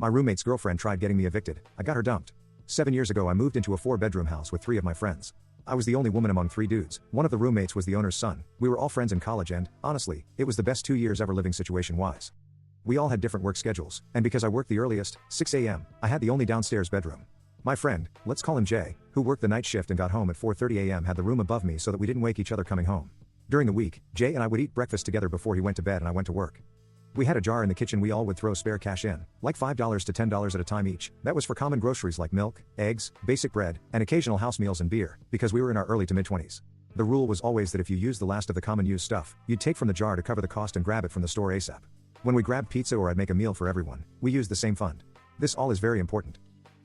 My roommate's girlfriend tried getting me evicted. I got her dumped. 7 years ago I moved into a 4-bedroom house with 3 of my friends. I was the only woman among 3 dudes. One of the roommates was the owner's son. We were all friends in college and, honestly, it was the best 2 years ever living situation-wise. We all had different work schedules, and because I worked the earliest, 6 a.m., I had the only downstairs bedroom. My friend, let's call him Jay, who worked the night shift and got home at 4:30 a.m. had the room above me so that we didn't wake each other coming home. During the week, Jay and I would eat breakfast together before he went to bed and I went to work. We had a jar in the kitchen we all would throw spare cash in, like $5 to $10 at a time each. That was for common groceries like milk, eggs, basic bread, and occasional house meals and beer, because we were in our early to mid-20s. The rule was always that if you used the last of the common used stuff, you'd take from the jar to cover the cost and grab it from the store ASAP. When we grabbed pizza or I'd make a meal for everyone, we used the same fund. This all is very important.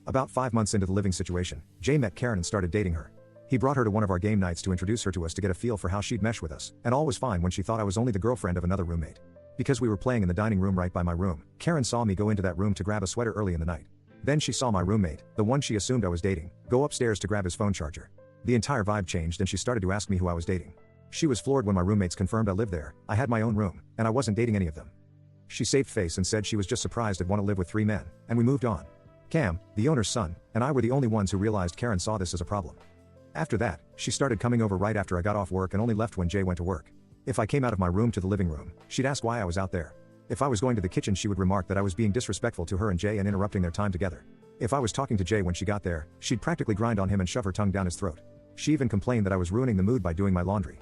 About 5 months into the living situation, Jay met Karen and started dating her. He brought her to one of our game nights to introduce her to us to get a feel for how she'd mesh with us, and all was fine when she thought I was only the girlfriend of another roommate. Because we were playing in the dining room right by my room, Karen saw me go into that room to grab a sweater early in the night. Then she saw my roommate, the one she assumed I was dating, go upstairs to grab his phone charger. The entire vibe changed and she started to ask me who I was dating. She was floored when my roommates confirmed I lived there. I had my own room, and I wasn't dating any of them. She saved face and said she was just surprised I'd want to live with 3 men, and we moved on. Cam, the owner's son, and I were the only ones who realized Karen saw this as a problem. After that, she started coming over right after I got off work and only left when Jay went to work. If I came out of my room to the living room, she'd ask why I was out there. If I was going to the kitchen, she would remark that I was being disrespectful to her and Jay and interrupting their time together. If I was talking to Jay when she got there, she'd practically grind on him and shove her tongue down his throat. She even complained that I was ruining the mood by doing my laundry.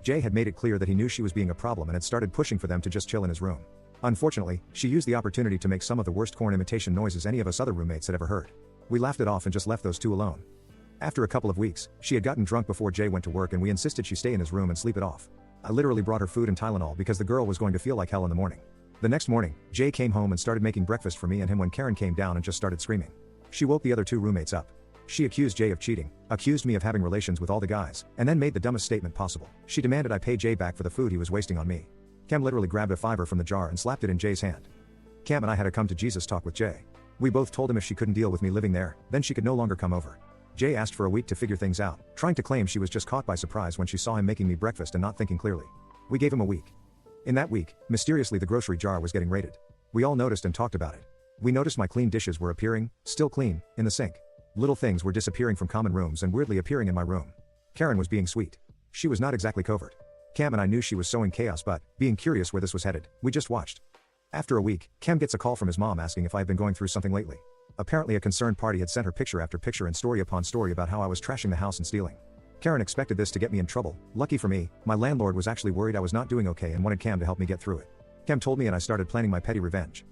Jay had made it clear that he knew she was being a problem and had started pushing for them to just chill in his room. Unfortunately, she used the opportunity to make some of the worst corn imitation noises any of us other roommates had ever heard. We laughed it off and just left those 2 alone. After a couple of weeks, she had gotten drunk before Jay went to work and we insisted she stay in his room and sleep it off. I literally brought her food and Tylenol because the girl was going to feel like hell in the morning. The next morning, Jay came home and started making breakfast for me and him when Karen came down and just started screaming. She woke the other 2 roommates up. She accused Jay of cheating, accused me of having relations with all the guys, and then made the dumbest statement possible. She demanded I pay Jay back for the food he was wasting on me. Cam literally grabbed a $5 from the jar and slapped it in Jay's hand. Cam and I had a come to Jesus talk with Jay. We both told him if she couldn't deal with me living there, then she could no longer come over. Jay asked for a week to figure things out, trying to claim she was just caught by surprise when she saw him making me breakfast and not thinking clearly. We gave him a week. In that week, mysteriously the grocery jar was getting raided. We all noticed and talked about it. We noticed my clean dishes were appearing, still clean, in the sink. Little things were disappearing from common rooms and weirdly appearing in my room. Karen was being sweet. She was not exactly covert. Cam and I knew she was sowing chaos but, being curious where this was headed, we just watched. After a week, Cam gets a call from his mom asking if I had been going through something lately. Apparently a concerned party had sent her picture after picture and story upon story about how I was trashing the house and stealing. Karen expected this to get me in trouble. Lucky for me, my landlord was actually worried I was not doing okay and wanted Cam to help me get through it. Cam told me and I started planning my petty revenge.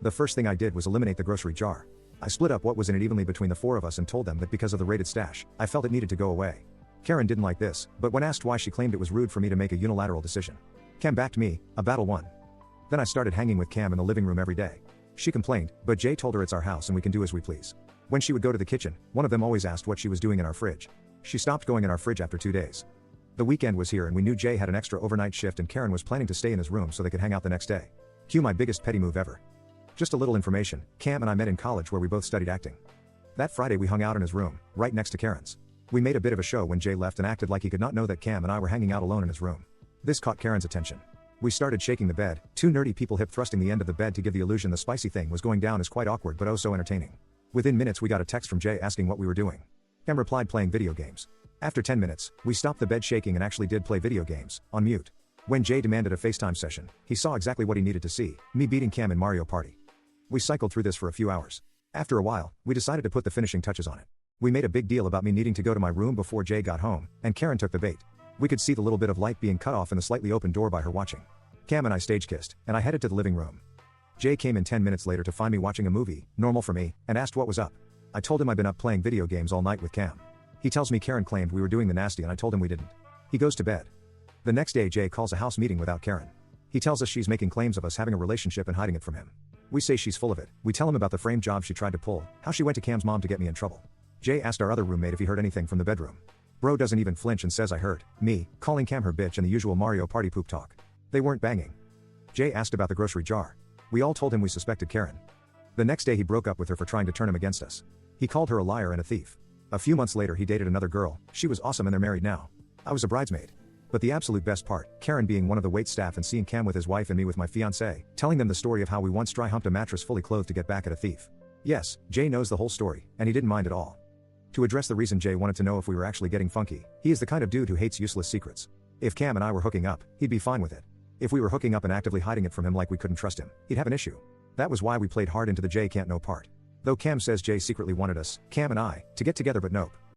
The first thing I did was eliminate the grocery jar. I split up what was in it evenly between the 4 of us and told them that because of the raided stash, I felt it needed to go away. Karen didn't like this, but when asked why she claimed it was rude for me to make a unilateral decision. Cam backed me, a battle won. Then I started hanging with Cam in the living room every day. She complained, but Jay told her it's our house and we can do as we please. When she would go to the kitchen, one of them always asked what she was doing in our fridge. She stopped going in our fridge after 2 days. The weekend was here and we knew Jay had an extra overnight shift and Karen was planning to stay in his room so they could hang out the next day. Cue my biggest petty move ever. Just a little information, Cam and I met in college where we both studied acting. That Friday we hung out in his room, right next to Karen's. We made a bit of a show when Jay left and acted like he could not know that Cam and I were hanging out alone in his room. This caught Karen's attention. We started shaking the bed, 2 nerdy people hip thrusting the end of the bed to give the illusion the spicy thing was going down is quite awkward but oh so entertaining. Within minutes we got a text from Jay asking what we were doing. Cam replied playing video games. After 10 minutes, we stopped the bed shaking and actually did play video games, on mute. When Jay demanded a FaceTime session, he saw exactly what he needed to see, me beating Cam in Mario Party. We cycled through this for a few hours. After a while, we decided to put the finishing touches on it. We made a big deal about me needing to go to my room before Jay got home, and Karen took the bait. We could see the little bit of light being cut off in the slightly open door by her watching. Cam and I stage kissed, and I headed to the living room. Jay came in 10 minutes later to find me watching a movie, normal for me, and asked what was up. I told him I'd been up playing video games all night with Cam. He tells me Karen claimed we were doing the nasty and I told him we didn't. He goes to bed. The next day Jay calls a house meeting without Karen. He tells us she's making claims of us having a relationship and hiding it from him. We say she's full of it. We tell him about the frame job she tried to pull, how she went to Cam's mom to get me in trouble. Jay asked our other roommate if he heard anything from the bedroom. Bro doesn't even flinch and says I heard, me, calling Cam her bitch and the usual Mario Party poop talk. They weren't banging. Jay asked about the grocery jar. We all told him we suspected Karen. The next day he broke up with her for trying to turn him against us. He called her a liar and a thief. A few months later he dated another girl, she was awesome and they're married now. I was a bridesmaid. But the absolute best part, Karen being one of the wait staff and seeing Cam with his wife and me with my fiancé, telling them the story of how we once dry humped a mattress fully clothed to get back at a thief. Yes, Jay knows the whole story, and he didn't mind at all. To address the reason Jay wanted to know if we were actually getting funky, he is the kind of dude who hates useless secrets. If Cam and I were hooking up, he'd be fine with it. If we were hooking up and actively hiding it from him like we couldn't trust him, he'd have an issue. That was why we played hard into the Jay can't know part. Though Cam says Jay secretly wanted us, Cam and I, to get together, but nope.